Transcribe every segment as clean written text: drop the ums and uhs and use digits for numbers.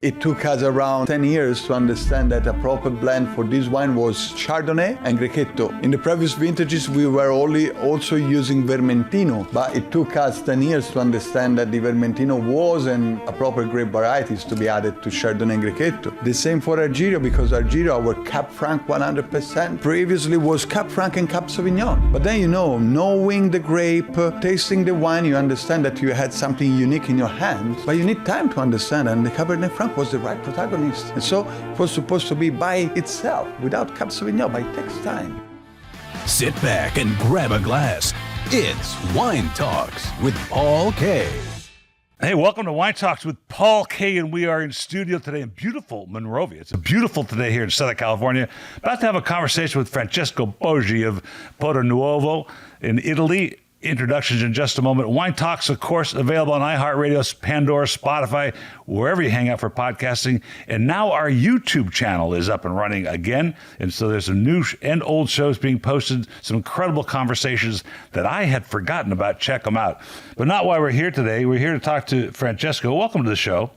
It took us around 10 years to understand that a proper blend for this wine was Chardonnay and Grechetto. In the previous vintages, we were only also using Vermentino, but it took us 10 years to understand that the Vermentino wasn't a proper grape varieties to be added to Chardonnay and Grechetto. The same for Argyro, because Argyro, our Cap Franc 100%, previously was Cap Franc and Cap Sauvignon. But then, knowing the grape, tasting the wine, you understand that you had something unique in your hands, but you need time to understand, and the Cabernet Franc was the right protagonist. And so it was supposed to be by itself, without Cap Sauvignon, but it takes time. Sit back and grab a glass. It's Wine Talks with Paul K. Hey, welcome to Wine Talks with Paul K. And we are in studio today in beautiful Monrovia. It's a beautiful today here in Southern California. About to have a conversation with Francesco Poggi of Podernuovo in Italy. Introductions in just a moment. Wine Talks, of course, available on iHeartRadio, Pandora, Spotify, wherever you hang out for podcasting. And now our YouTube channel is up and running again. And so there's some new and old shows being posted, some incredible conversations that I had forgotten about. Check them out. But not why we're here today. We're here to talk to Francesco. Welcome to the show.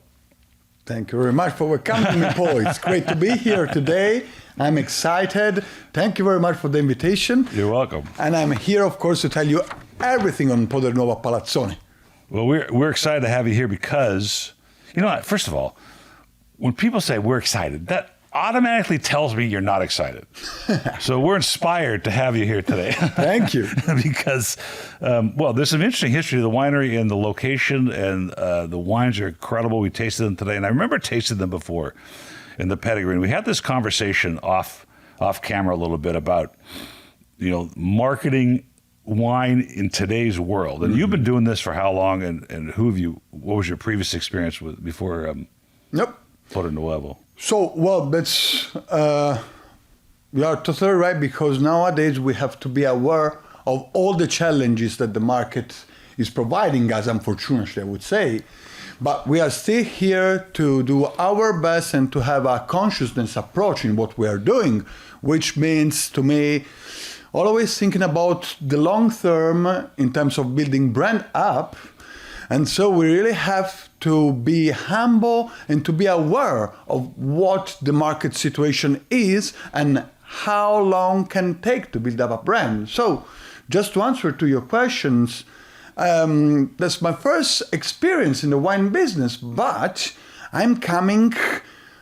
Thank you very much for welcoming me, Paul. It's great to be here today. I'm excited. Thank you very much for the invitation. You're welcome. And I'm here, of course, to tell you everything on Podernuovo Palazzone. Well, we're excited to have you here because, first of all, when people say we're excited, that automatically tells me you're not excited. So we're inspired to have you here today. Thank you. Because, there's some interesting history of the winery and the location, and the wines are incredible. We tasted them today, and I remember tasting them before in the pedigree. And we had this conversation off camera a little bit about, marketing wine in today's world. And you've been doing this for how long, and what was your previous experience with before Podernuovo? So, that's, you are totally right, because nowadays we have to be aware of all the challenges that the market is providing us, unfortunately, I would say. But we are still here to do our best and to have a consciousness approach in what we are doing, which means, to me, always thinking about the long term in terms of building brand up. And so we really have to be humble and to be aware of what the market situation is and how long can take to build up a brand. So just to answer to your questions, that's my first experience in the wine business, but I'm coming,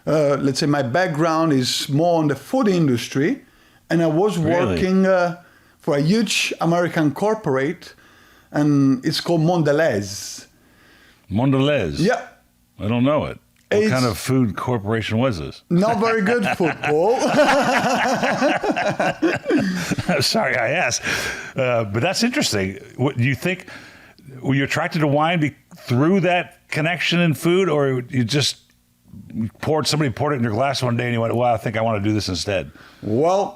let's say my background is more on the food industry. And I was working for a huge American corporate, and it's called Mondelez. Mondelez? Yeah. I don't know it. What kind of food corporation was this? Not very good food, Paul. Sorry, I asked. But that's interesting. What, do you think, were you attracted to wine through that connection in food, or you just somebody poured it in your glass one day and you went, well, I think I want to do this instead? Well,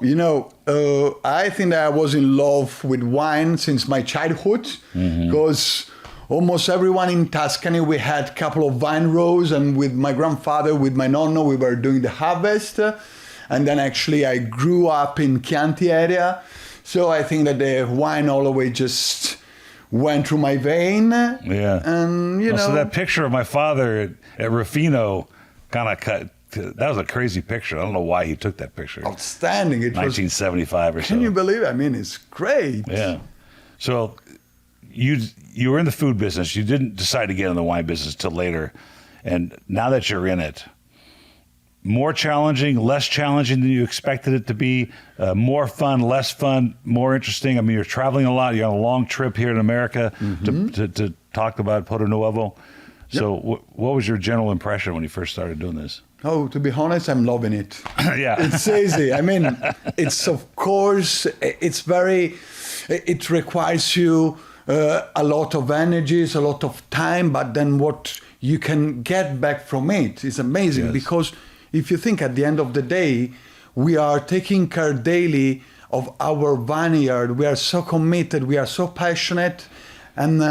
I think that I was in love with wine since my childhood, because almost everyone in Tuscany, we had a couple of vine rows, and with my grandfather, with my nonno, we were doing the harvest. And then actually I grew up in Chianti area. So I think that the wine always just went through my vein. Yeah. And, So that picture of my father at Ruffino kind of cut. That was a crazy picture. I don't know why he took that picture. Outstanding. It 1975 or so. Can you believe it? I mean, it's great. Yeah. So you were in the food business. You didn't decide to get in the wine business till later. And now that you're in it, more challenging, less challenging than you expected it to be, more fun, less fun, more interesting. I mean, you're traveling a lot. You're on a long trip here in America to talk about Podernuovo. So what was your general impression when you first started doing this? Oh, to be honest, I'm loving it. Yeah. It's easy. I mean, it's, of course, it requires you a lot of energies, a lot of time, but then what you can get back from it is amazing. Yes. Because if you think at the end of the day, we are taking care daily of our vineyard. We are so committed, we are so passionate, and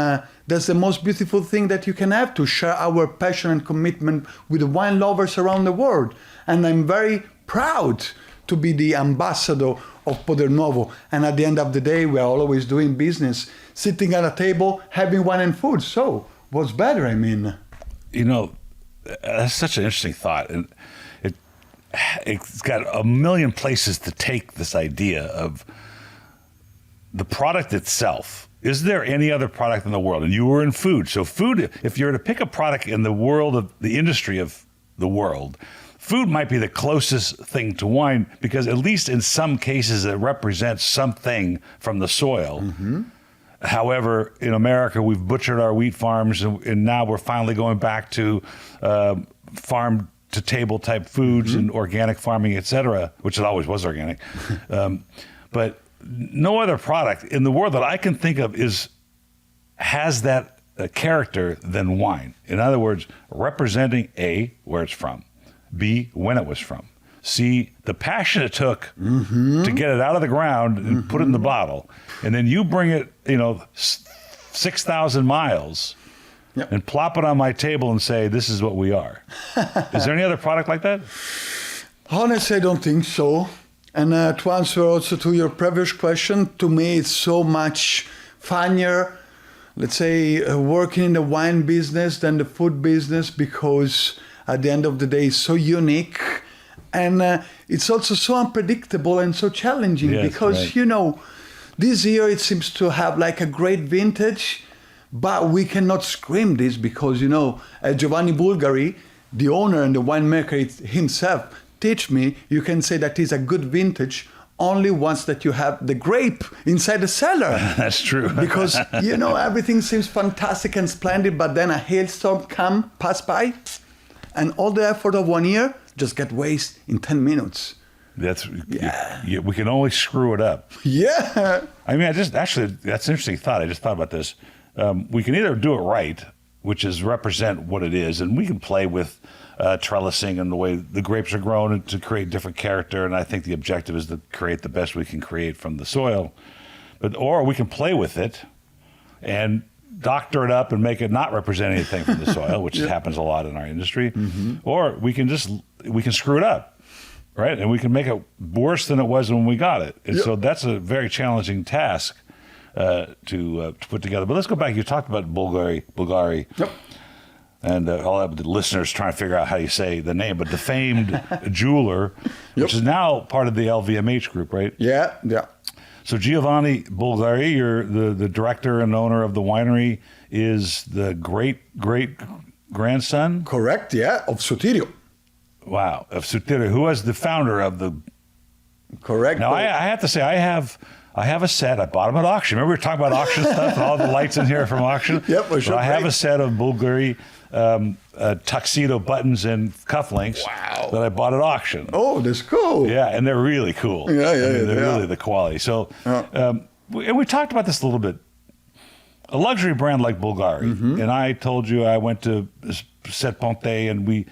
that's the most beautiful thing that you can have, to share our passion and commitment with the wine lovers around the world. And I'm very proud to be the ambassador of Podernuovo. And at the end of the day, we are always doing business, sitting at a table, having wine and food. So what's better, I mean? that's such an interesting thought, and it's got a million places to take this idea of the product itself. Is there any other product in the world? And you were in food, so food. If you were to pick a product in the world of the industry of the world, food might be the closest thing to wine because at least in some cases it represents something from the soil. Mm-hmm. However, in America, we've butchered our wheat farms, and now we're finally going back to farm-to-table type foods and organic farming, et cetera, which it always was organic. But no other product in the world that I can think of has that character than wine. In other words, representing A, where it's from, B, when it was from, C, the passion it took to get it out of the ground and put it in the bottle. And then you bring it, 6,000 miles and plop it on my table and say, this is what we are. Is there any other product like that? Honestly, I don't think so. And to answer also to your previous question, to me it's so much funnier, let's say, working in the wine business than the food business, because at the end of the day it's so unique. And it's also so unpredictable and so challenging because, this year it seems to have like a great vintage, but we cannot scream this because, Giovanni Bulgari, the owner and the winemaker himself, teach me, you can say that is a good vintage only once that you have the grape inside the cellar. That's true. Because, everything seems fantastic and splendid, but then a hailstorm pass by, and all the effort of 1 year just get wasted in 10 minutes. We can only screw it up. Yeah. I mean, that's an interesting thought. I just thought about this. We can either do it right, which is represent what it is, and we can play with trellising and the way the grapes are grown and to create different character. And I think the objective is to create the best we can create from the soil. Or we can play with it and doctor it up and make it not represent anything from the soil, which happens a lot in our industry. Mm-hmm. Or we can screw it up, right? And we can make it worse than it was when we got it. And so that's a very challenging task to put together. But let's go back. You talked about Bulgari. Yep. And all the listeners trying to figure out how you say the name, but the famed jeweler, which is now part of the LVMH group, right? Yeah. So Giovanni Bulgari, you're the director and owner of the winery, is the great-great-grandson? Correct, of Sotirio. Wow, of Sotirio, who was the founder of the... Correct. Now, I have to say, I have a set. I bought them at auction. Remember we were talking about auction stuff and all the lights in here are from auction? Yep, for sure. So I have a set of Bulgari tuxedo buttons and cufflinks that I bought at auction. Oh, that's cool. Yeah, and they're really cool. They're really the quality. So, and we talked about this a little bit. A luxury brand like Bulgari, and I told you I went to Set Ponte and we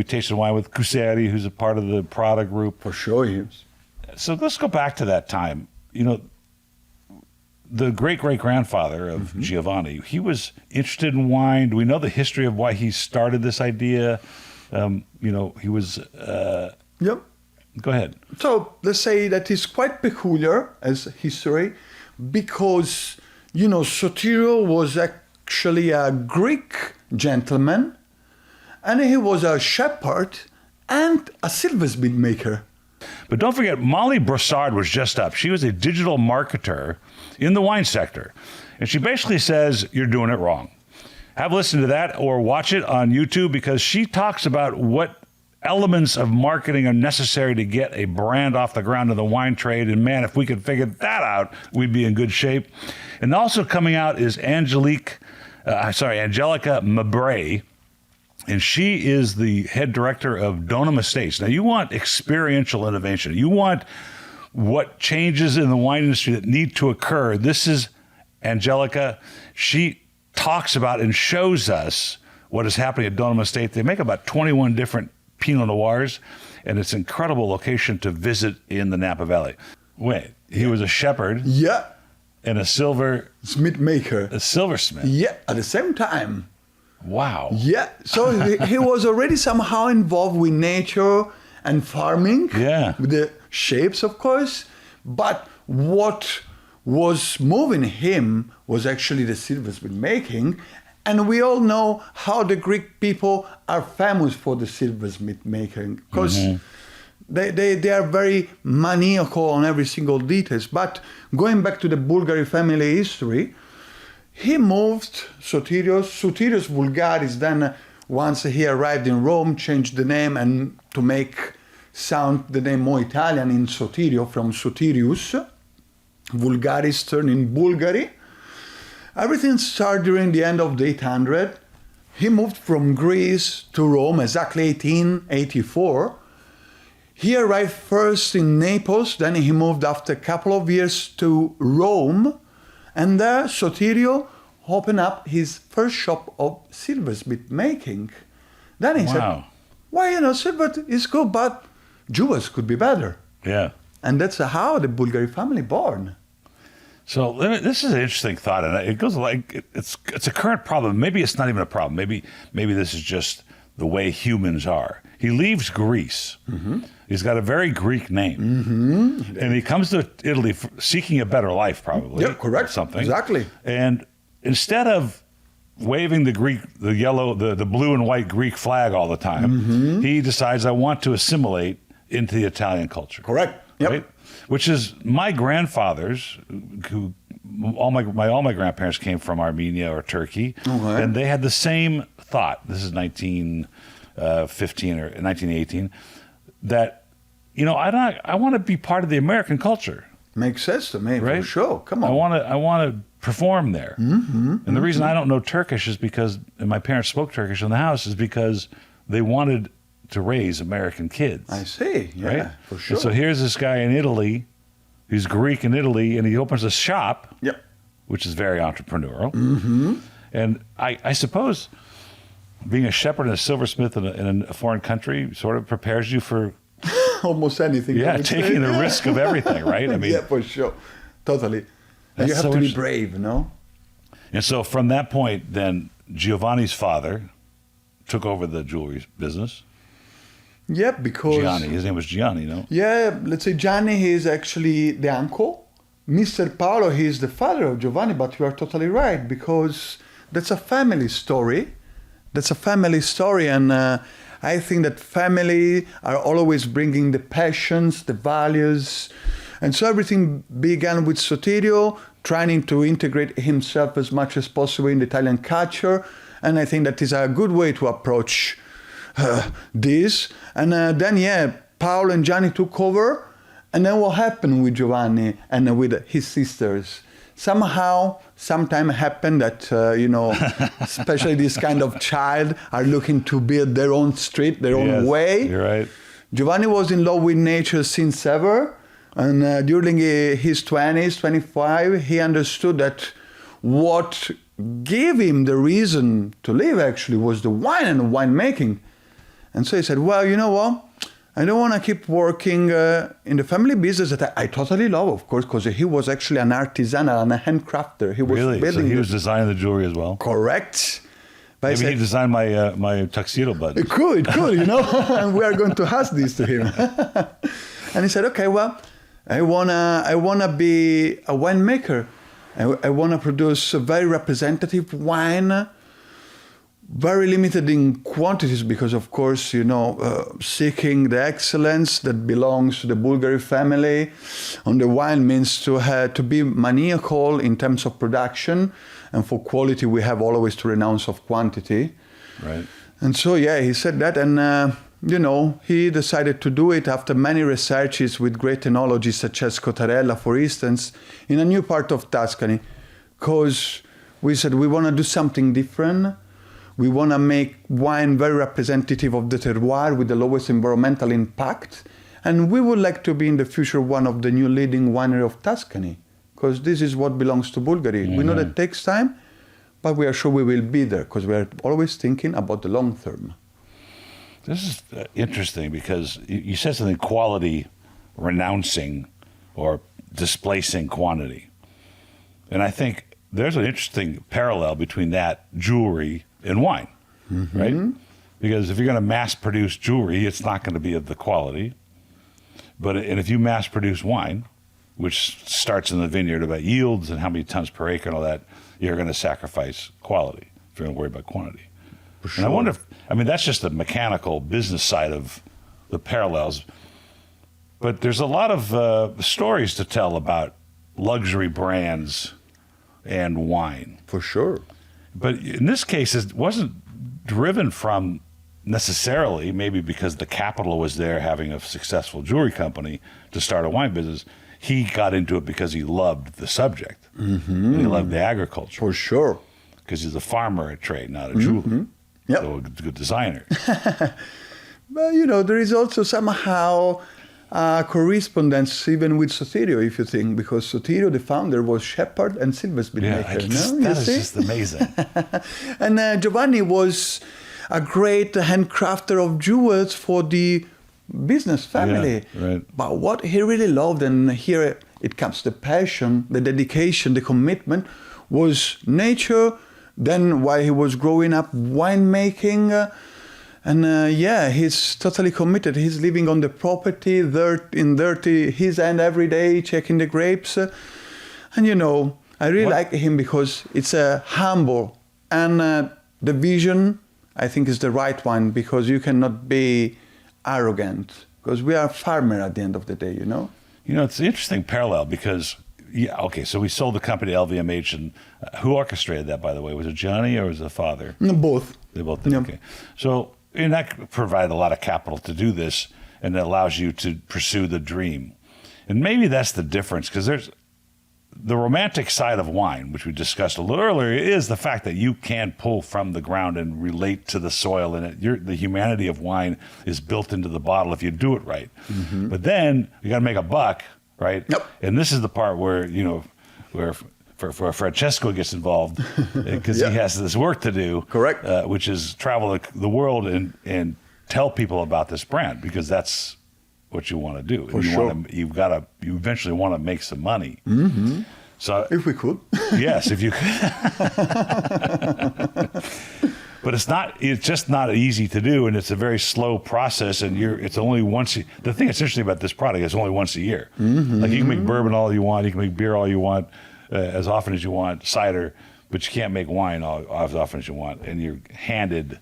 tasted wine with Cuseri, who's a part of the Prada group. For sure, yes. So let's go back to that time. The great-great-grandfather of Giovanni, he was interested in wine. Do we know the history of why he started this idea? He was... Yep. Go ahead. So let's say that is quite peculiar as history because, Sotirio was actually a Greek gentleman and he was a shepherd and a silversmith maker. But don't forget, Molly Broussard was just up. She was a digital marketer in the wine sector. And she basically says, you're doing it wrong. Have a listen to that or watch it on YouTube because she talks about what elements of marketing are necessary to get a brand off the ground in the wine trade. And man, if we could figure that out, we'd be in good shape. And also coming out is Angelica Mabray. And she is the head director of Donham Estates. Now, you want experiential innovation. You want what changes in the wine industry that need to occur. This is Angelica. She talks about and shows us what is happening at Donham Estate. They make about 21 different Pinot Noirs, and it's an incredible location to visit in the Napa Valley. Wait, he was a shepherd. Yeah. And a silversmith maker. A silversmith. Yeah, at the same time. Wow. Yeah, so he was already somehow involved with nature and farming. Yeah. With the shapes, of course. But what was moving him was actually the silversmith making. And we all know how the Greek people are famous for the silversmith making, because they are very maniacal on every single details. But going back to the Bulgari family history, he moved Sotirios Bulgaris, then once he arrived in Rome, changed the name and to make sound the name more Italian in Sotirio, from Sotirius. Bulgaris turned in Bulgari. Everything started during the end of the 800. He moved from Greece to Rome, exactly 1884. He arrived first in Naples, then he moved after a couple of years to Rome, and there Sotirio opened up his first shop of silversmith making. Then he said, well, silver is good, but jewels could be better. Yeah. And that's how the Bulgari family born. So this is an interesting thought, and it goes like it's a current problem. Maybe it's not even a problem. Maybe this is just the way humans are. He leaves Greece. He's got a very Greek name, and he comes to Italy seeking a better life, probably. Yeah, correct. Something Exactly. And instead of waving the blue and white Greek flag all the time, he decides, I want to assimilate into the Italian culture. Correct. Yep. Right? Which is my grandfathers, who all my grandparents came from Armenia or Turkey, and they had the same thought. This is 1915 or 1918, that I want to be part of the American culture. Makes sense to me, right? For sure. Come on. I want to perform there. And the reason I don't know Turkish is because, and my parents spoke Turkish in the house, is because they wanted to raise American kids. I see. Yeah, right? For sure. And so here's this guy in Italy, who's Greek in Italy, and he opens a shop, which is very entrepreneurial. And I suppose being a shepherd and a silversmith in a foreign country sort of prepares you for almost anything. Yeah, taking the risk of everything, right? I mean, yeah, for sure. Totally. And you have so to be brave, And so from that point, then Giovanni's father took over the jewelry business. Yeah, because Gianni, his name was Gianni, no? Yeah, let's say Gianni, he is actually the uncle. Mr. Paolo, he is the father of Giovanni, but you are totally right, because that's a family story. And I think that family are always bringing the passions, the values. And so everything began with Sotirio, trying to integrate himself as much as possible in the Italian culture. And I think that is a good way to approach this. And then, Paolo and Gianni took over. And then what happened with Giovanni and with his sisters? Sometime happened that, especially this kind of child are looking to build their own street, their own way. You're right. Giovanni was in love with nature since ever. And during his 20s, 25, he understood that what gave him the reason to live actually was the wine and the winemaking. And so he said, well, you know what? I don't want to keep working in the family business that I totally love, of course, because he was actually an artisan and a handcrafter. He was really? So he was designing the jewelry as well? Correct. But Maybe he designed my tuxedo button. It could, and we are going to ask this to him. And he said, okay, well, I wanna be a winemaker. I wanna produce a very representative wine, very limited in quantities because, of course, seeking the excellence that belongs to the Bulgari family on the wine means to be maniacal in terms of production, and for quality we have always to renounce of quantity. Right. And so, he said that, and he decided to do it after many researches with great enologists such as Cottarella, for instance, in a new part of Tuscany, because we said we want to do something different. We want to make wine very representative of the terroir with the lowest environmental impact. And we would like to be in the future one of the new leading winery of Tuscany, because this is what belongs to Bulgari. We know that it takes time, but we are sure we will be there because we are always thinking about the long term. This is interesting because you said something, quality renouncing or displacing quantity. And I think there's an interesting parallel between that jewelry and wine, right? Because if you're going to mass produce jewelry, it's not going to be of the quality. And if you mass produce wine, which starts in the vineyard about yields and how many tons per acre and all that, you're going to sacrifice quality. if you're going to worry about quantity. For And I sure. wonder if, I mean, that's just the mechanical business side of the parallels. But there's a lot of stories to tell about luxury brands and wine. For sure. But in this case, it wasn't driven from necessarily, maybe because the capital was there, having a successful jewelry company to start a wine business. He got into it because he loved the subject. And he loved the agriculture. For sure. Because he's a farmer at trade, not a jeweler. Yep. So a good designer. But, you know, there is also somehow correspondence even with Sotirio, if you think, because Sotirio, the founder, was shepherd and silversmith maker. That is just amazing. And Giovanni was a great handcrafter of jewels for the business family. Yeah, right. But what he really loved, and here it comes the passion, the dedication, the commitment, was nature. Then while he was growing up, winemaking. He's totally committed. He's living on the property, dirty his hand every day, checking the grapes. And, you know, I really like him because it's a humble. And the vision, I think, is the right one, because you cannot be arrogant, because we are farmer at the end of the day, you know? You know, it's an interesting parallel because, so we sold the company to LVMH, and who orchestrated that, by the way? Was it Johnny or was it the father? Both. They both did, Yeah. okay. So, and that provided a lot of capital to do this, and it allows you to pursue the dream. And maybe that's the difference, because there's the romantic side of wine, which we discussed a little earlier, is the fact that you can pull from the ground and relate to the soil, and the humanity of wine is built into the bottle if you do it right. But then you got to make a buck, right? Yep. And this is the part where, you know, where Francesco gets involved, because Yeah. he has this work to do. Correct. Which is travel the world and tell people about this brand, because that's what you want to do. For sure. You eventually want to make some money. So If we could. yes, if you could. But it's just not easy to do, and it's a very slow process, and it's only once. The thing that's interesting about this product is only once a year. Like, you can make bourbon all you want, you can make beer all you want, as often as you want, cider, but you can't make wine as often as you want, and you're handed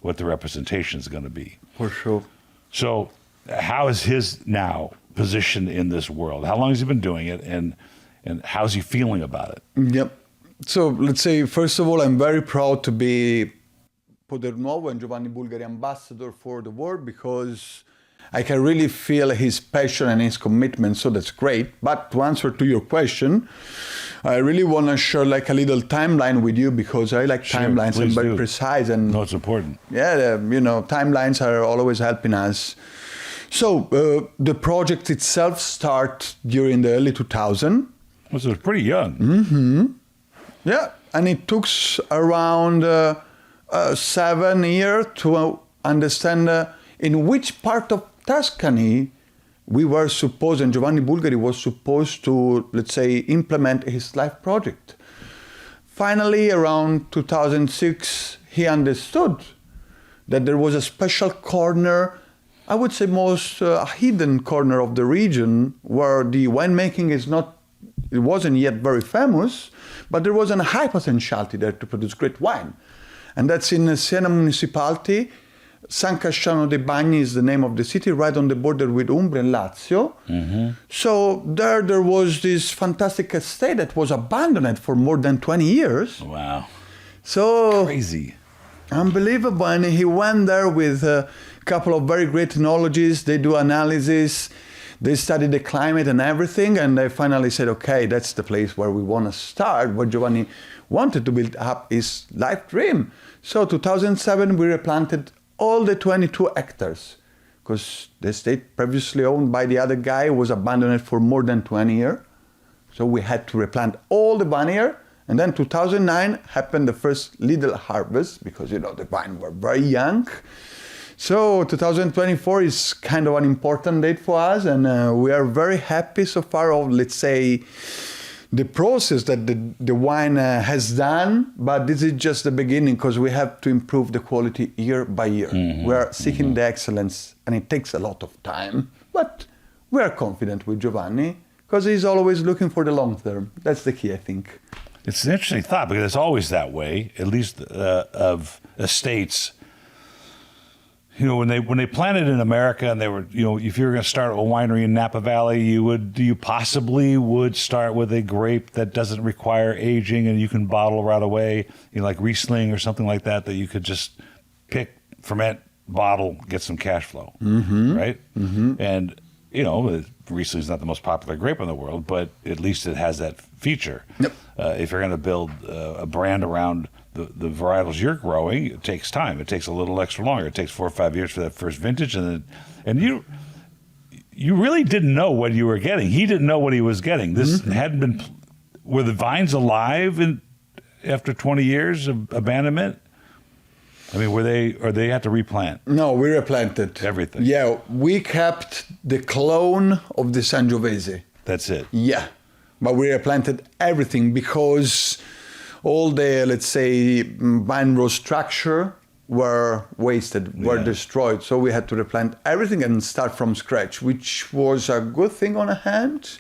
what the representation is going to be. For sure. So how is his now position in this world? How long has he been doing it, and how's he feeling about it? Yep. So let's say, first of all, I'm very proud to be Podernuovo and Giovanni Bulgari ambassador for the world, because I can really feel his passion and his commitment, so that's great. But to answer to your question, I really want to share like a little timeline with you, because I like timelines and very precise. And no, it's important. yeah, you know, timelines are always helping us. So the project itself started during the early 2000s. Well, so it's pretty young. Yeah, and it took around 7 years to understand in which part of Tuscany we were supposed, and Giovanni Bulgari was supposed to, let's say, implement his life project. Finally, around 2006, he understood that there was a special corner, I would say most hidden corner of the region, where the winemaking it wasn't yet very famous, but there was a high potentiality there to produce great wine. And that's in the Siena municipality. San Casciano dei Bagni is the name of the city, right on the border with Umbria and Lazio. So there was this fantastic estate that was abandoned for more than 20 years. Wow. So Crazy. unbelievable. And he went there with a couple of very great technologies. They do analysis. They study the climate and everything, and they finally said, okay, that's the place where we want to start, where Giovanni wanted to build up his life dream. So 2007, we replanted all the 22 hectares, because the estate previously owned by the other guy was abandoned for more than 20 years. So we had to replant all the vineyard, and then 2009 happened the first little harvest, because, you know, the vine were very young. So 2024 is kind of an important date for us, and we are very happy so far of, let's say, the process that the wine has done, but this is just the beginning, because we have to improve the quality year by year. We are seeking the excellence, and it takes a lot of time, but we are confident with Giovanni, because he's always looking for the long term. That's the key, I think. It's an interesting thought because it's always that way, at least of estates. You know, when they planted in America, and they were, you know, if you were going to start a winery in Napa Valley, you possibly would start with a grape that doesn't require aging and you can bottle right away, you know, like Riesling or something like that you could just pick, ferment, bottle, get some cash flow, right? And you know, Riesling's not the most popular grape in the world, but at least it has that feature. Yep. If you're going to build a brand around the varietals you're growing, it takes time. It takes a little extra longer. It takes 4 or 5 years for that first vintage, and you really didn't know what you were getting. He didn't know what he was getting. This hadn't been. Were the vines alive after 20 years of abandonment? I mean, or they had to replant? No, we replanted everything. Yeah, we kept the clone of the Sangiovese. That's it. Yeah, but we replanted everything because all the, let's say, vine row structure were wasted, were destroyed. So we had to replant everything and start from scratch, which was a good thing on a hand,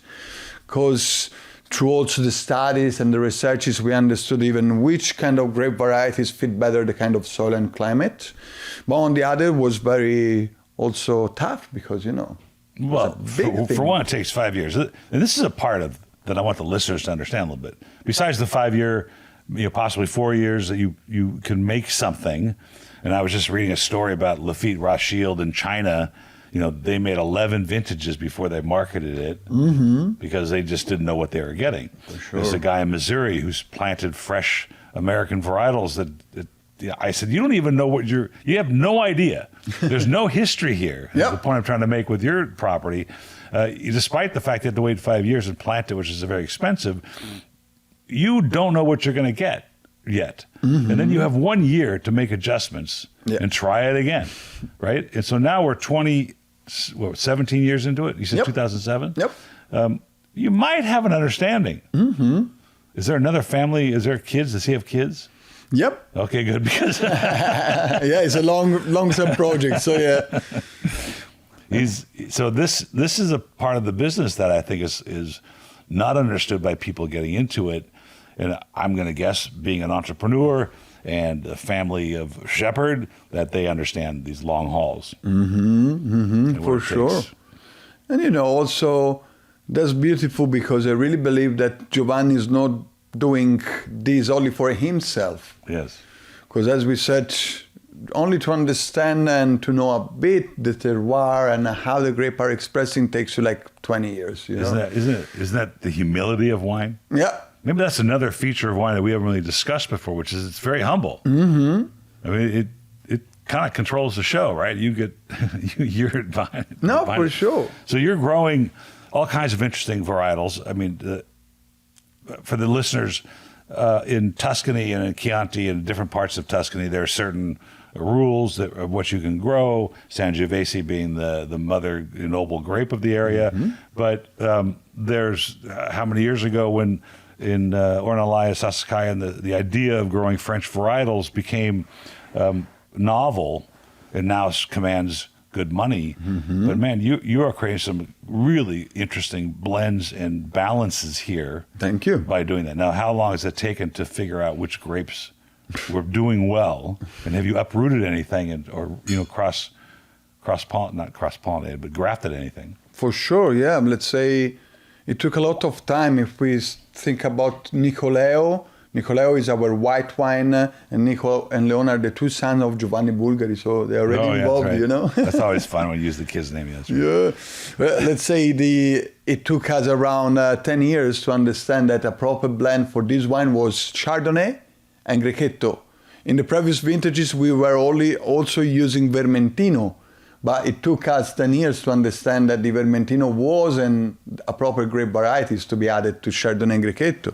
because through also the studies and the researches, we understood even which kind of grape varieties fit better the kind of soil and climate. But on the other, it was very also tough because, you know, well, for one, it takes 5 years. And this is a part of that I want the listeners to understand a little bit. Besides the 5 year, you know, possibly 4 years that you can make something. And I was just reading a story about Lafite Rothschild in China. You know, they made 11 vintages before they marketed it because they just didn't know what they were getting. For sure. There's a guy in Missouri who's planted fresh American varietals that I said, you don't even know what you have no idea. There's no history here. That's the point I'm trying to make with your property. Despite the fact that you have to wait 5 years and plant it, which is very expensive, you don't know what you're going to get yet. And then you have 1 year to make adjustments and try it again, right? And so now we're 17 years into it? You said 2007? Yep. You might have an understanding. Is there another family? Is there kids? Does he have kids? Yep. Okay, good. Because yeah, it's a long-term project. So yeah. This is a part of the business that I think is not understood by people getting into it. And I'm going to guess, being an entrepreneur and a family of shepherd, that they understand these long hauls. For sure. And you know, also that's beautiful because I really believe that Giovanni is not doing this only for himself. Yes. Because as we said, only to understand and to know a bit the terroir and how the grape are expressing takes you like 20 years. You know? Isn't that the humility of wine? Yeah. Maybe that's another feature of wine that we haven't really discussed before, which is it's very humble. I mean, it kind of controls the show, right? You're buying. No, for sure. So you're growing all kinds of interesting varietals. I mean, for the listeners, in Tuscany and in Chianti and different parts of Tuscany, there are certain rules of what you can grow, Sangiovese being the mother noble grape of the area. But there's how many years ago when in Ornellaia, Sassicaia, and the idea of growing French varietals became novel and now commands good money. But man, you are creating some really interesting blends and balances here. Thank you. By doing that. Now, how long has it taken to figure out which grapes were doing well? And have you uprooted anything or not cross-pollinated, but grafted anything? For sure, yeah. Let's say it took a lot of time. If we think about Nicoleo is our white wine, and Nico and Leon are the two sons of Giovanni Bulgari, so they're already involved, right. You know? That's always fun when you use the kid's name. That's right. Yeah. Well, let's say it took us around 10 years to understand that a proper blend for this wine was Chardonnay and Grechetto. In the previous vintages, we were also using Vermentino, but it took us 10 years to understand that the Vermentino wasn't a proper grape varieties to be added to Chardonnay and Grechetto.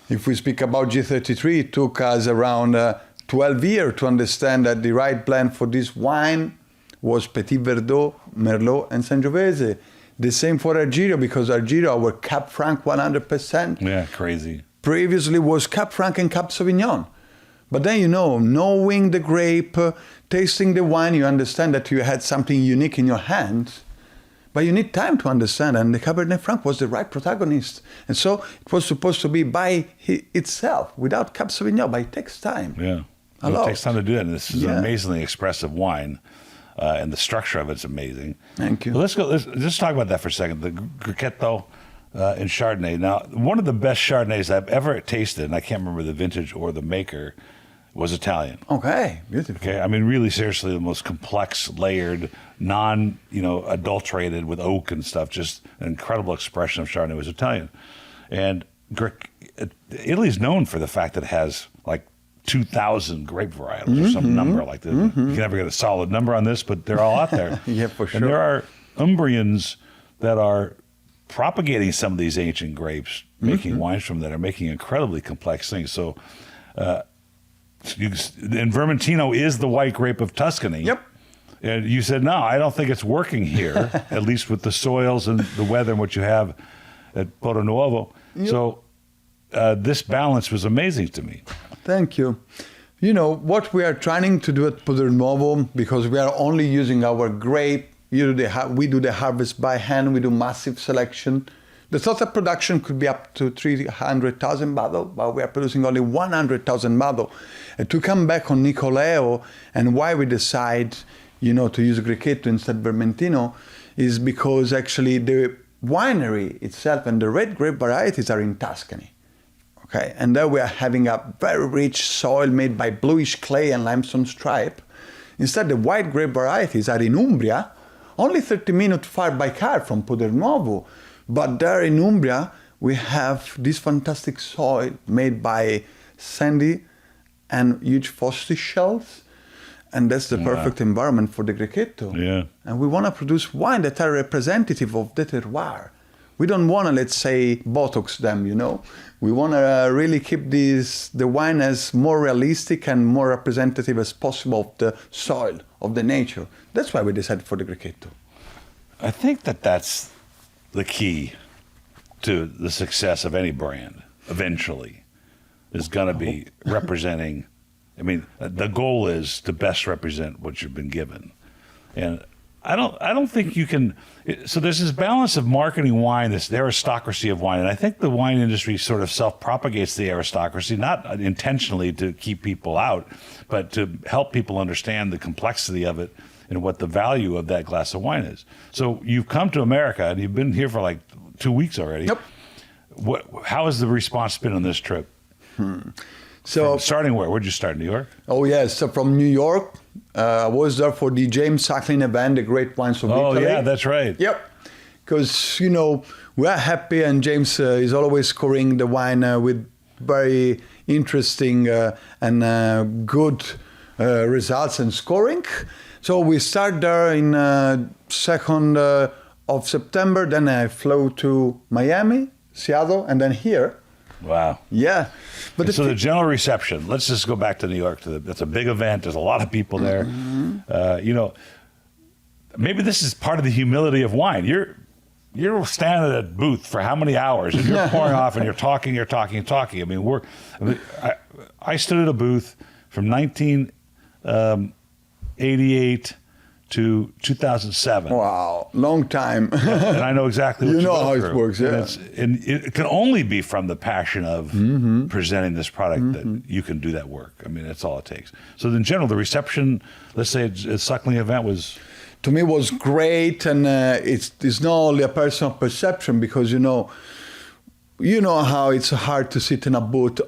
If we speak about G33, it took us around 12 years to understand that the right blend for this wine was Petit Verdot, Merlot, and Sangiovese. The same for Argyro, because Argyro, our Cap Franc 100%. Yeah, crazy. Previously was Cap Franc and Cap Sauvignon. But then, knowing the grape, tasting the wine, you understand that you had something unique in your hands. But you need time to understand, and the Cabernet Franc was the right protagonist. And so it was supposed to be by itself, without Cab Sauvignon, but it takes time. Yeah. It takes time to do that. And this is an amazingly expressive wine, and the structure of it's amazing. Thank you. Well, let's talk about that for a second. The Grichetto in Chardonnay. Now, one of the best Chardonnays I've ever tasted, and I can't remember the vintage or the maker, was Italian. Okay, beautiful. Okay, I mean, really, seriously, the most complex, layered, adulterated with oak and stuff. Just an incredible expression of Chardonnay was Italian, and Italy's known for the fact that it has like 2,000 grape varietals or some number like that. You can never get a solid number on this, but they're all out there. Yeah, for sure. And there are Umbrians that are propagating some of these ancient grapes, making wines from that are making incredibly complex things. So. And Vermentino is the white grape of Tuscany. Yep. And you said, no, I don't think it's working here, at least with the soils and the weather and what you have at Podernuovo. Yep. So this balance was amazing to me. Thank you. You know, what we are trying to do at Podernuovo, because we are only using our grape, we do the harvest by hand, we do massive selection. The total production could be up to 300,000 bottles, but we are producing only 100,000 bottles. And to come back on Nicoleo and why we decide, to use Grichetto instead of Vermentino, is because actually the winery itself and the red grape varieties are in Tuscany. Okay, and there we are having a very rich soil made by bluish clay and limestone stripe. Instead, the white grape varieties are in Umbria, only 30 minutes far by car from Podernuovo. But there in Umbria, we have this fantastic soil made by sandy and huge phosphate shells. And that's the perfect environment for the Grichetto. Yeah. And we want to produce wine that are representative of the terroir. We don't want to, let's say, Botox them, We want to really keep the wine as more realistic and more representative as possible of the soil, of the nature. That's why we decided for the Grichetto. I think that's the key to the success of any brand eventually is going to be representing. I mean, the goal is to best represent what you've been given. And I don't think you can. So there's this balance of marketing wine, this aristocracy of wine. And I think the wine industry sort of self-propagates the aristocracy, not intentionally to keep people out, but to help people understand the complexity of it and what the value of that glass of wine is. So you've come to America and you've been here for like 2 weeks already. Yep. How has the response been on this trip? So starting where? Where'd you start? New York? Oh yes. So from New York, I was there for the James Suckling event, the Great Wines of Italy. Oh yeah, that's right. Yep. Because we are happy, and James is always scoring the wine with very interesting and good results and scoring. So we start there in 2nd of September. Then I flew to Miami, Seattle, and then here. Wow. Yeah. But so the general reception, let's just go back to New York. That's a big event. There's a lot of people there. Maybe this is part of the humility of wine. You're standing at a booth for how many hours? And you're pouring off and you're talking. I mean, I stood at a booth from 1988 to 2007. Wow, long time. And I know exactly what how it works. Yeah, and it can only be from the passion of presenting this product that you can do that work. I mean, that's all it takes. So in general, the reception, let's say a Suckling event was, to me, was great, and it's not only a personal perception because you know how it's hard to sit in a booth.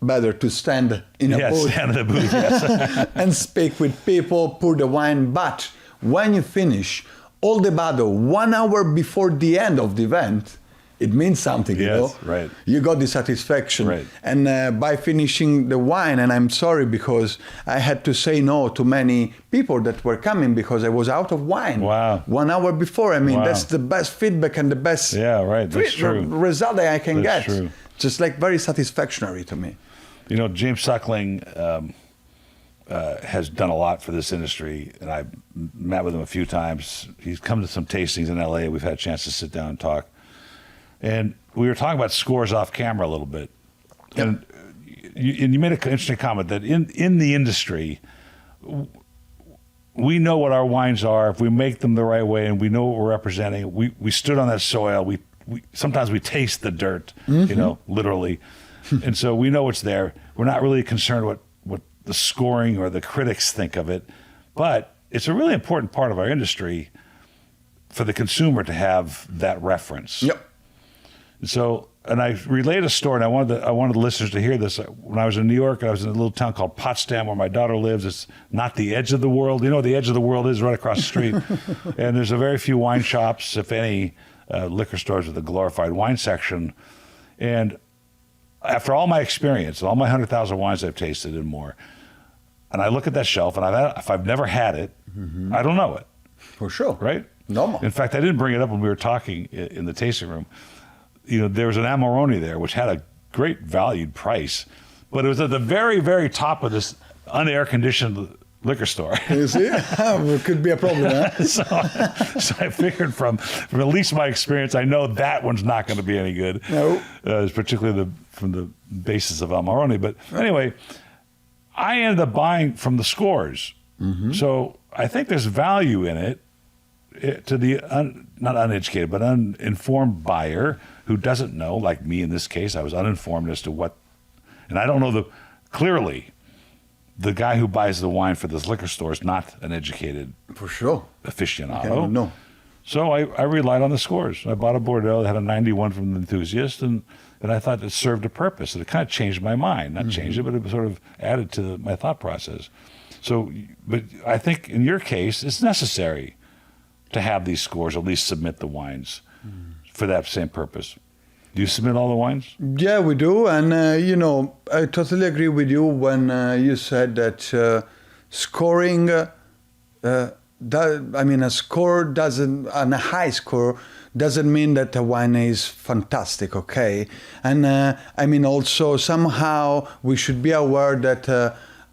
Better to stand in a booth. Stand in a booth, yes. And speak with people, pour the wine. But when you finish all the bottle 1 hour before the end of the event, it means something, Yes, right. You got the satisfaction. Right. And by finishing the wine, and I'm sorry because I had to say no to many people that were coming because I was out of wine. Wow. 1 hour before. I mean, Wow. that's the best feedback and the best That's true. result that I can That's get. true. Just like very satisfactory to me. James Suckling has done a lot for this industry, and I've met with him a few times. He's come to some tastings in LA. We've had a chance to sit down and talk. And we were talking about scores off camera a little bit. Yep. And you made an interesting comment that in the industry, we know what our wines are. If we make them the right way and we know what we're representing, we stood on that soil. We sometimes we taste the dirt, literally. And so we know it's there. We're not really concerned what the scoring or the critics think of it. But it's a really important part of our industry for the consumer to have that reference. Yep. So, and I relayed a story, and I wanted the listeners to hear this. When I was in New York, I was in a little town called Potsdam where my daughter lives. It's not the edge of the world. You know, the edge of the world is right across the street. And there's a very few wine shops, if any, liquor stores with a glorified wine section. And after all my experience, all my 100,000 wines I've tasted and more, and I look at that shelf, and if I've never had it, I don't know it. For sure. Right? Normal. In fact, I didn't bring it up when we were talking in the tasting room. There was an Amarone there, which had a great valued price, but it was at the very, very top of this unair-conditioned liquor store. You see? It could be a problem, huh? so I figured from at least my experience, I know that one's not going to be any good. No. Particularly from the basis of Amarone. But anyway, I ended up buying from the scores. So I think there's value in it to the not uneducated, but uninformed buyer who doesn't know, like me in this case. I was uninformed as to what, and I don't know clearly the guy who buys the wine for this liquor store is not an educated For sure. aficionado. No. So I relied on the scores. I bought a Bordeaux that had a 91 from the enthusiast, and I thought it served a purpose. And it kind of changed my mind. Not changed it, but it sort of added to my thought process. So, but I think in your case, it's necessary to have these scores, at least submit the wines for that same purpose. Do you submit all the wines? Yeah, we do. And, I totally agree with you when you said that scoring, a score doesn't, and a high score doesn't mean that a wine is fantastic, okay? And also somehow we should be aware that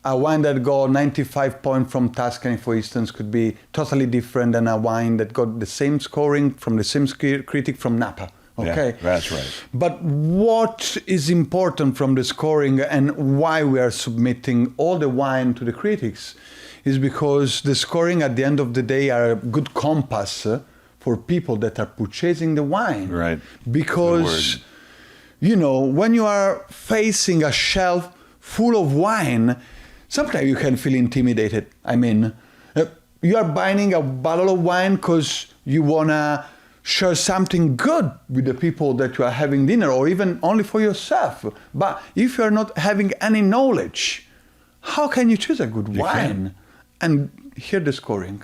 a wine that got 95 points from Tuscany, for instance, could be totally different than a wine that got the same scoring from the same critic from Napa. Okay, Yeah, that's right. But what is important from the scoring and why we are submitting all the wine to the critics is because the scoring at the end of the day are a good compass for people that are purchasing the wine. Right. Because, when you are facing a shelf full of wine, sometimes you can feel intimidated. You are buying a bottle of wine because you want to share something good with the people that you are having dinner, or even only for yourself. But if you are not having any knowledge, how can you choose a good wine? And hear the scoring.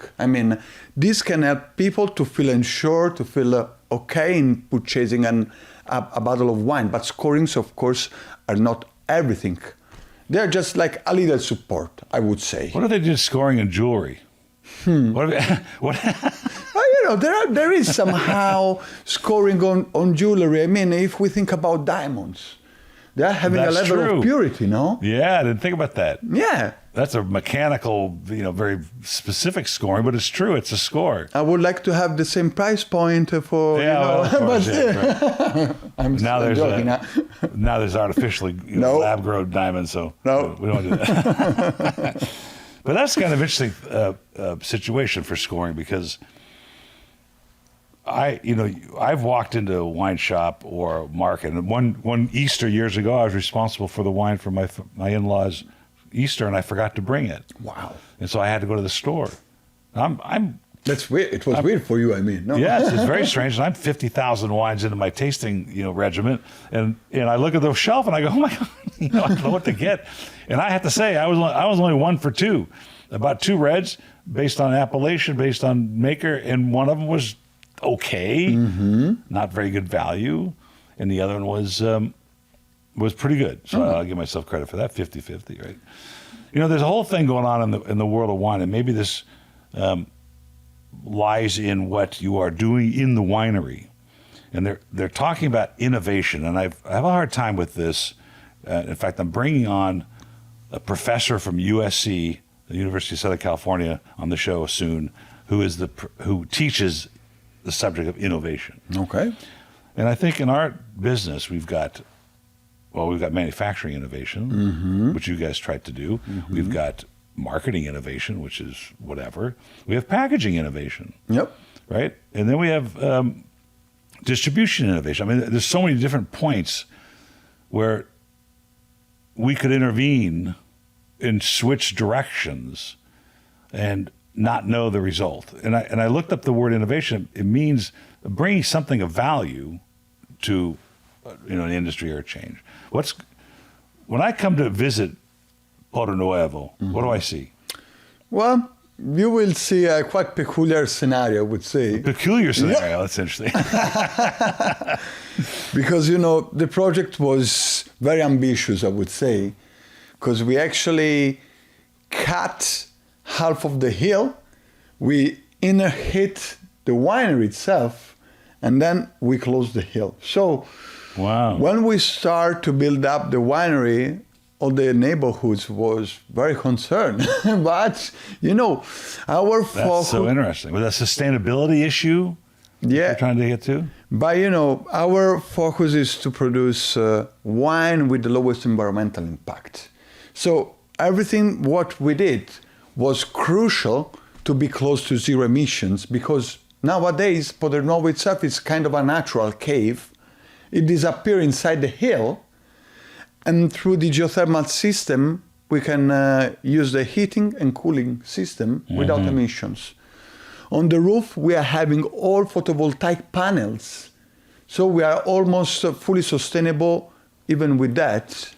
This can help people to feel ensured, to feel okay in purchasing a bottle of wine. But scorings, of course, are not everything. They're just like a little support, I would say. What if they did scoring in jewelry? What? There is somehow scoring on jewelry. If we think about diamonds, they are having That's a level true. of purity, no? Yeah, I didn't think about that. Yeah. That's a mechanical, very specific scoring, but it's true. It's a score. I would like to have the same price point for, Of course, right. I'm Now still there's joking. now there's artificially No. lab-grown diamonds, so No. we don't do that. But that's kind of interesting situation for scoring, because I've walked into a wine shop or a market, and one Easter years ago, I was responsible for the wine for my in-laws' Easter, and I forgot to bring it. Wow. And so I had to go to the store. That's weird. It was weird for you, no? Yes, it's very strange. And I'm 50,000 wines into my tasting, regiment, and I look at the shelf and I go, oh my God, I don't know what to get. And I have to say, I was only 1 for 2, about 2 reds based on appellation, based on maker, and one of them was okay, not very good value, and the other one was pretty good. So I'll give myself credit for that, 50-50, right? There's a whole thing going on in the world of wine, and maybe this lies in what you are doing in the winery. And they're talking about innovation, and I have a hard time with this. In fact, I'm bringing on a professor from USC, the University of Southern California, on the show soon, who teaches the subject of innovation. Okay. And I think in our business, we've got manufacturing innovation, which you guys tried to do. We've got marketing innovation, which is whatever. We have packaging innovation. Yep. Right? And then we have distribution innovation. I mean, there's so many different points where we could intervene and switch directions and not know the result. And I looked up the word innovation. It means bringing something of value to an industry or a change. When I come to visit Podernuovo, what do I see? Well, you will see a quite peculiar scenario, I would say. Peculiar scenario, that's interesting. Because, the project was very ambitious, I would say, because we actually cut half of the hill, we inner hit the winery itself, and then we closed the hill. So wow. When we start to build up the winery, all the neighborhoods was very concerned. But, our focus... That's so interesting. With a sustainability issue you're trying to get to? But, our focus is to produce wine with the lowest environmental impact. So everything what we did was crucial to be close to zero emissions, because nowadays Podernuovo itself is kind of a natural cave. It disappears inside the hill, and through the geothermal system we can use the heating and cooling system without emissions. On the roof we are having all photovoltaic panels, so we are almost fully sustainable even with that.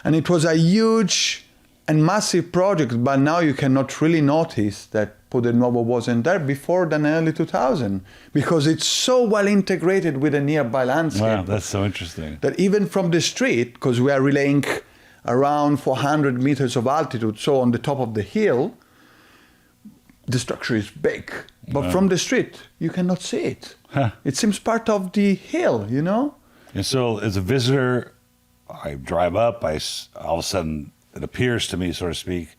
And it was a huge and massive project, but now you cannot really notice that Podernuovo wasn't there before the early 2000, because it's so well integrated with the nearby landscape. Wow, that's so interesting. That even from the street, because we are relaying around 400 meters of altitude, so on the top of the hill, the structure is big. But from the street, you cannot see it. Huh. It seems part of the hill, And so as a visitor, I drive up, all of a sudden it appears to me, so to speak.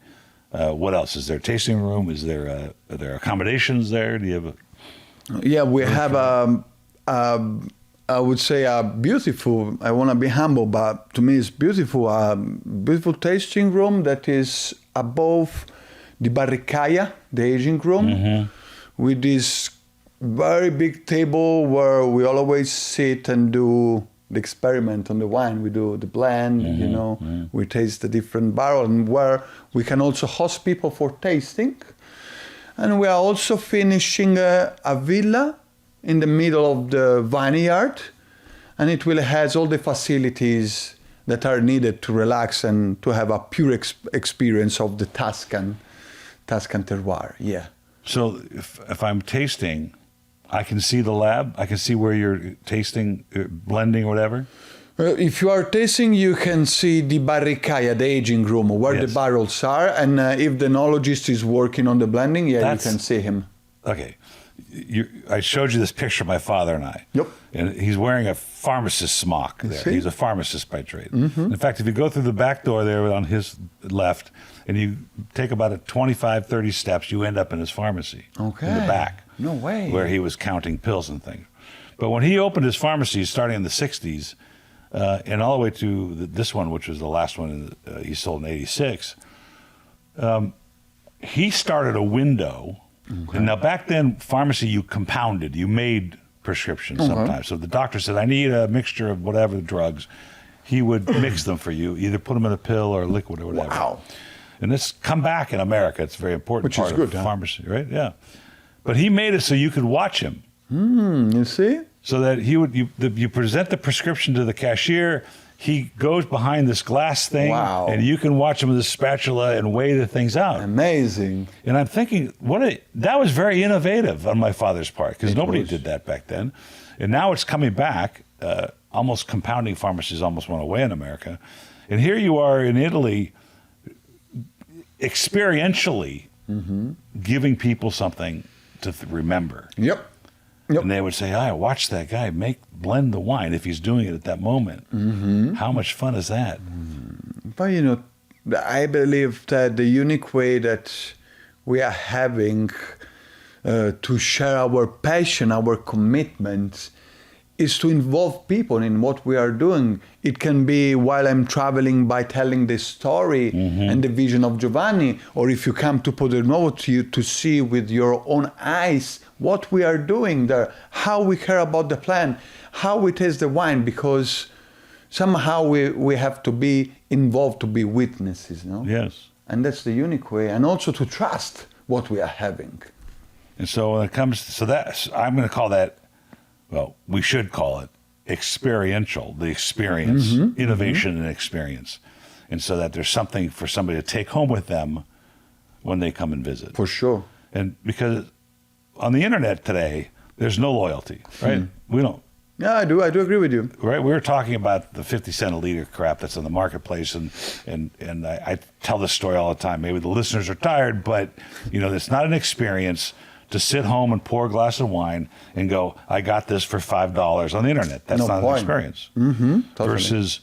What else? Is there a tasting room? Are there accommodations there? Do you have Yeah, we have I would say a beautiful, I want to be humble, but to me it's beautiful tasting room that is above the barricaia, the aging room, with this very big table where we always sit and do the experiment on the wine. We do the blend, we taste the different barrel, and where we can also host people for tasting. And we are also finishing a villa in the middle of the vineyard, and it will has all the facilities that are needed to relax and to have a pure experience of the Tuscan terroir. Yeah. So if I'm tasting, I can see the lab? I can see where you're tasting, blending, or whatever? If you are tasting, you can see the barricaia, the aging room, where the barrels are. And if the enologist is working on the blending, you can see him. Okay. I showed you this picture of my father and I. Yep. And he's wearing a pharmacist smock there. He's a pharmacist by trade. In fact, if you go through the back door there on his left, and you take about 25, 30 steps, you end up in his pharmacy. Okay. In the back. No way. Where he was counting pills and things. But when he opened his pharmacy starting in the 60s, and all the way to this one, which was the last one he sold in 86, he started a window. Okay. And now back then, pharmacy, you compounded, you made prescriptions sometimes. So the doctor said, I need a mixture of whatever drugs. He would mix them for you, either put them in a pill or a liquid or whatever. Wow. And it's come back in America. It's a very important Which part is good, of pharmacy, right? Yeah. But he made it so you could watch him. You see? So that you present the prescription to the cashier, he goes behind this glass thing, and you can watch him with a spatula and weigh the things out. Amazing. And I'm thinking, that was very innovative on my father's part, because nobody did that back then. And now it's coming back. Almost compounding pharmacies almost went away in America. And here you are in Italy, experientially giving people something to remember. Yep. And they would say, I watched that guy blend the wine if he's doing it at that moment. How much fun is that? But, I believe that the unique way that we are having to share our passion, our commitment, is to involve people in what we are doing. It can be while I'm traveling by telling the story and the vision of Giovanni, or if you come to Podernuovo to see with your own eyes what we are doing there, how we care about the plant, how we taste the wine, because somehow we have to be involved, to be witnesses, no? Yes. And that's the unique way, and also to trust what we are having. And so when it comes, so that's, I'm going to call that, well, we should call it experiential, the experience, innovation and experience. And so that there's something for somebody to take home with them when they come and visit. For sure. And because on the internet today, there's no loyalty, right? We don't. Yeah, I do agree with you. Right, we were talking about the 50 cent a liter crap that's in the marketplace, and I tell this story all the time. Maybe the listeners are tired, but it's not an experience to sit home and pour a glass of wine and go, I got this for $5 on the internet. That's not an experience. Totally. Versus,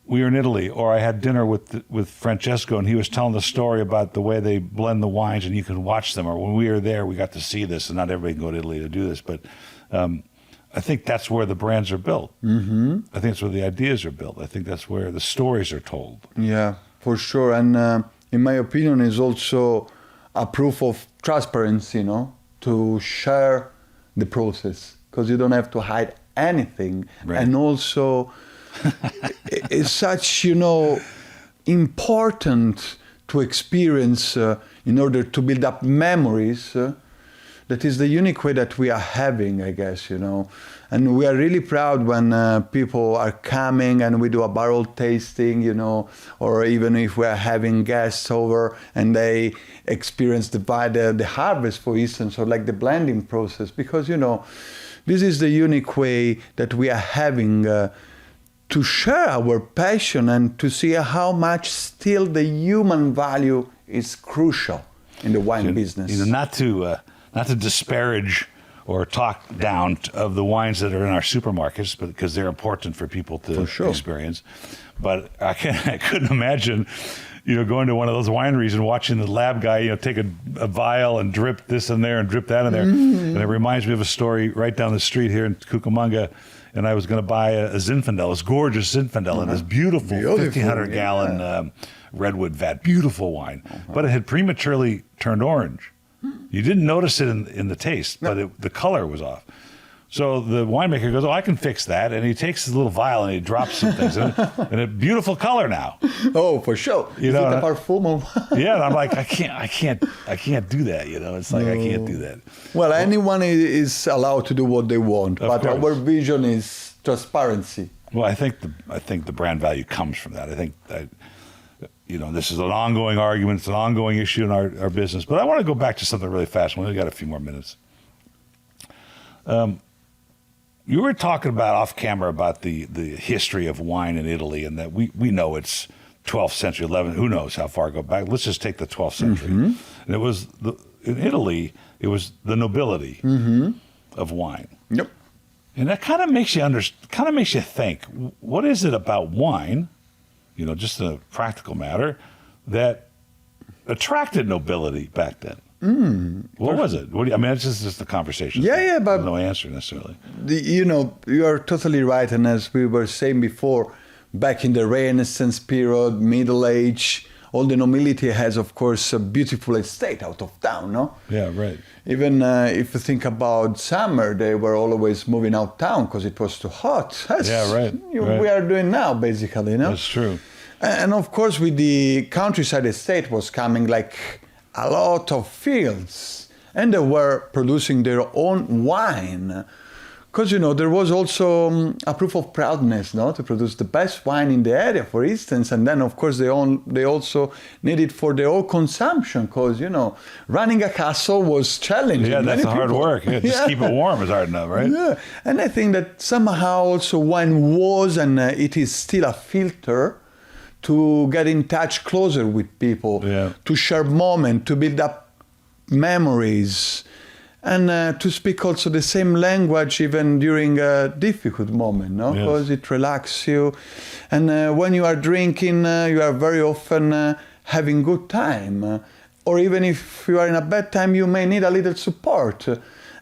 we were in Italy, or I had dinner with Francesco, and he was telling the story about the way they blend the wines, and you can watch them. Or when we were there, we got to see this, and not everybody can go to Italy to do this, but. I think that's where the brands are built. I think that's where the ideas are built. I think that's where the stories are told. Yeah, for sure. And in my opinion, is also a proof of transparency, to share the process, because you don't have to hide anything. Right. And also, it's such, important to experience in order to build up memories. That is the unique way that we are having, I guess, And we are really proud when people are coming and we do a barrel tasting, or even if we are having guests over and they experience the harvest, for instance, or like the blending process. Because, this is the unique way that we are having to share our passion and to see how much still the human value is crucial in the wine business. Not to disparage or talk down of the wines that are in our supermarkets, but because they're important for people to experience. But I couldn't imagine, going to one of those wineries and watching the lab guy, take a vial and drip this in there and drip that in there. And it reminds me of a story right down the street here in Cucamonga. And I was going to buy a Zinfandel, this gorgeous Zinfandel, in this beautiful 1,500 gallon redwood vat, beautiful wine. But it had prematurely turned orange. You didn't notice it in the taste, but the color was off. So the winemaker goes, I can fix that. And he takes his little vial and he drops some things in it. And a beautiful color now. Oh, for sure. Is it a parfum? Yeah, and I'm like, I can't do that. It's like, I can't do that. Well, anyone is allowed to do what they want, but our vision is transparency. Well, I think the brand value comes from that. I think that, this is an ongoing argument. It's an ongoing issue in our business. But I want to go back to something really fast. We've got a few more minutes. You were talking about off camera about the history of wine in Italy, and that we know it's 12th century, 11th, who knows how far go back. Let's just take the 12th century. And it was, in Italy, it was the nobility of wine. Yep. And that kind of makes you think, what is it about wine, just a practical matter, that attracted nobility back then? What was it? It's just a conversation. Yeah, but no answer necessarily. You are totally right. And as we were saying before, back in the Renaissance period, Middle Age, all the nobility has, of course, a beautiful estate out of town, no? Yeah, right. Even if you think about summer, they were always moving out town because it was too hot. Yeah, right. We are doing now, basically, no? That's true. And of course, with the countryside estate was coming like a lot of fields, and they were producing their own wine. Because, there was also a proof of proudness, to produce the best wine in the area, for instance. And then, of course, they also need it for their own consumption because, running a castle was challenging. Yeah, that's hard work. Yeah, just keep it warm is hard enough, right? Yeah, and I think that somehow also wine was, and it is still a filter to get in touch closer with people, to share moments, to build up memories, and to speak also the same language even during a difficult moment, because it relaxes you. And when you are drinking, you are very often having good time. Or even if you are in a bad time, you may need a little support.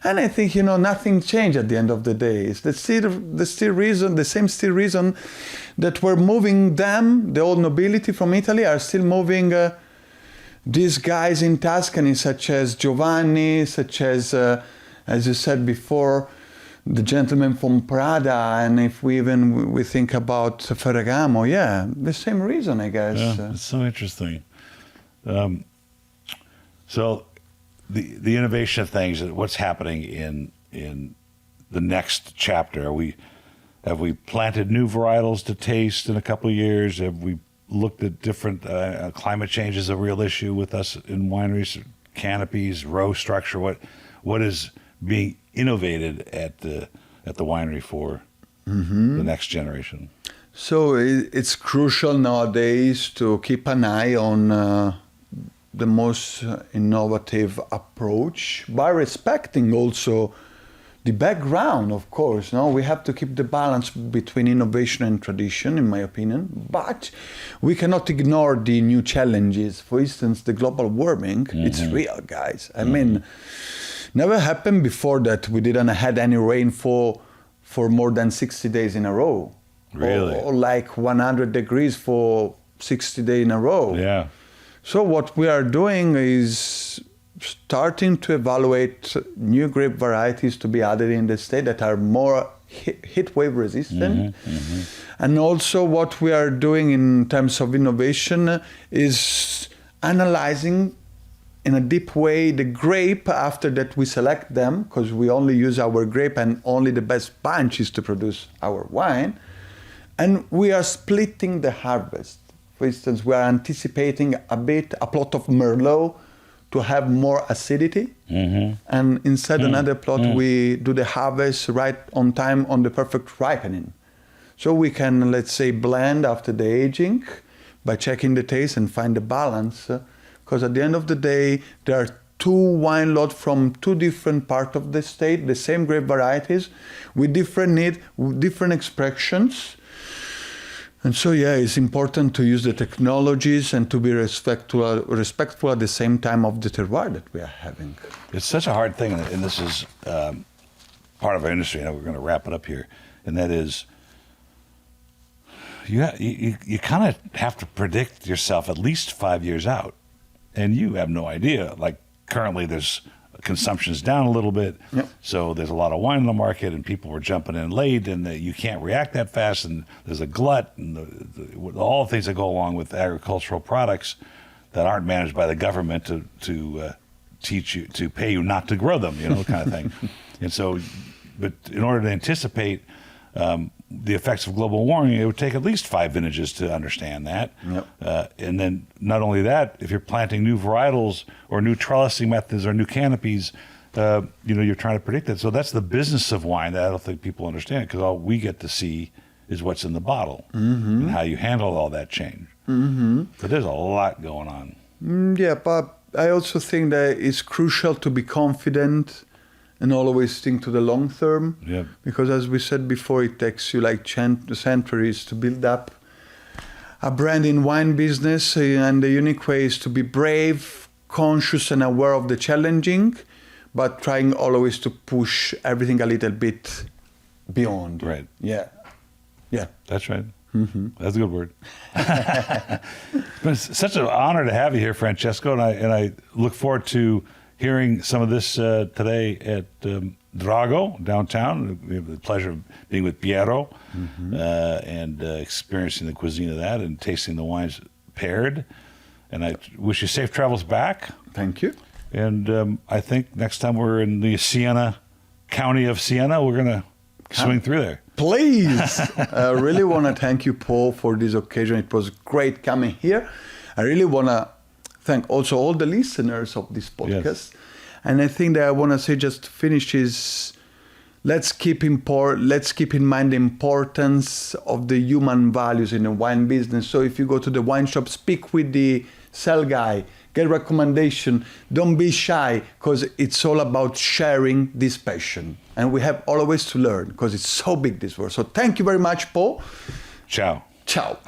And I think, nothing changed at the end of the day. It's the same still reason that we're moving them, the old nobility from Italy, are still moving these guys in Tuscany, such as Giovanni, such as you said before, the gentleman from Prada, and if we think about Ferragamo, the same reason, I guess. Yeah, it's so interesting. So the innovation of things, what's happening in the next chapter? Have we planted new varietals to taste in a couple of years? Have we looked at different climate change is a real issue with us in wineries, canopies, row structure? What is being innovated at the winery for the next generation? So it's crucial nowadays to keep an eye on the most innovative approach, by respecting also the background, of course. No, we have to keep the balance between innovation and tradition, in my opinion. But we cannot ignore the new challenges. For instance, the global warming. It's real, guys. I mean, never happened before that we didn't had any rainfall for more than 60 days in a row. Really? Or like 100 degrees for 60 days in a row. Yeah. So what we are doing is starting to evaluate new grape varieties to be added in the state that are more heat wave resistant. And also what we are doing in terms of innovation is analyzing in a deep way the grape after that we select them, because we only use our grape and only the best bunches to produce our wine. And we are splitting the harvest. For instance, we are anticipating a plot of Merlot to have more acidity. And instead another plot, we do the harvest right on time on the perfect ripening. So we can, let's say, blend after the aging by checking the taste and find the balance. Because at the end of the day, there are two wine lots from two different parts of the state, the same grape varieties, with different needs, with different expressions. And so, it's important to use the technologies and to be respectful at the same time of the terroir that we are having. It's such a hard thing, and this is part of our industry, and we're going to wrap it up here, and that is you kind of have to predict yourself at least 5 years out, and you have no idea. Like currently there's consumption's down a little bit, so there's a lot of wine in the market, and people were jumping in late, and you can't react that fast, and there's a glut, and all the things that go along with agricultural products that aren't managed by the government to teach you, to pay you not to grow them, kind of thing. And so, but in order to anticipate the effects of global warming, it would take at least 5 vintages to understand that. And then not only that, if you're planting new varietals or new trellising methods or new canopies, you're trying to predict that. So that's the business of wine that I don't think people understand, because all we get to see is what's in the bottle and how you handle all that change. But there's a lot going on. But I also think that it's crucial to be confident and always think to the long term. Because as we said before, it takes you like centuries to build up a brand in wine business, and the unique way is to be brave, conscious and aware of the challenging, but trying always to push everything a little bit beyond. Right. Yeah. That's right. That's a good word. It's such an honor to have you here, Francesco, and I look forward to hearing some of this today at Drago downtown. We have the pleasure of being with Piero and experiencing the cuisine of that and tasting the wines paired. And I wish you safe travels back. Thank you. And I think next time we're in the county of Siena, we're going to swing through there. Please. I really want to thank you, Paul, for this occasion. It was great coming here. I really want to thank also all the listeners of this podcast. And I think that I want to say, just to finish, is let's keep in mind the importance of the human values in the wine business. So if you go to the wine shop, speak with the sell guy, get recommendation, don't be shy, because it's all about sharing this passion. And we have always to learn, because it's so big, this world. So thank you very much, Paul. Ciao. Ciao.